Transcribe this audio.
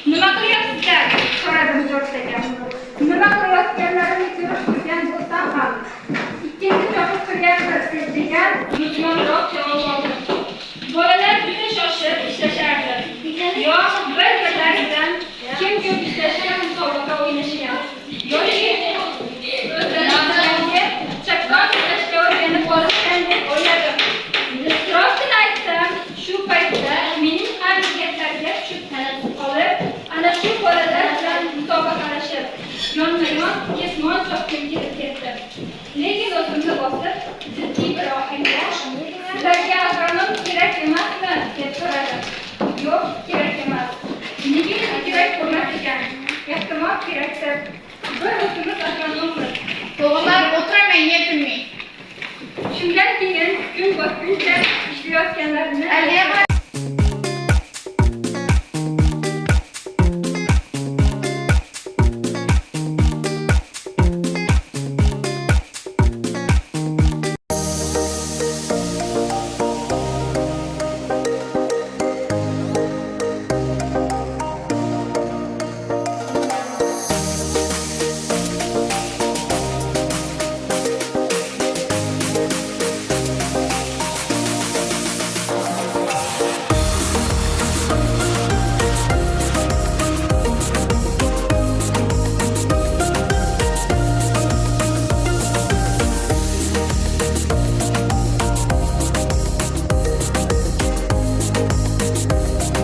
Nima qilyapsizlar? So'radim Jo'rtaga. Nima qilayotganlarini ko'rib turgan bo'lsam ham, ikkinchi chopib qilyapsiz degan mujmalroq javob oldim. Bolalar juda shoshib ishlashardi. Yo'q, bir-birlaridan kim ko'p ishlashga musobaqa o'ynashyapti. Yoki o'zlariga chaqqon ishlashga o'rganib qolishgan deb o'yladim. Rostini aytsam, shu paytda mening ham gaplarga tushib qolib, ana shu bolalar bilan musobaqalashib, yonma-yon ketmon chopgim kelib ketdi. Lekin o'zimni bosib, jiddiy bir ohangda sizlarga agronom kerak emasmi deb so'radim. Yo'q, kerak emas. Nega kerak bo'lmas ekan? Ehtimol kerakdir.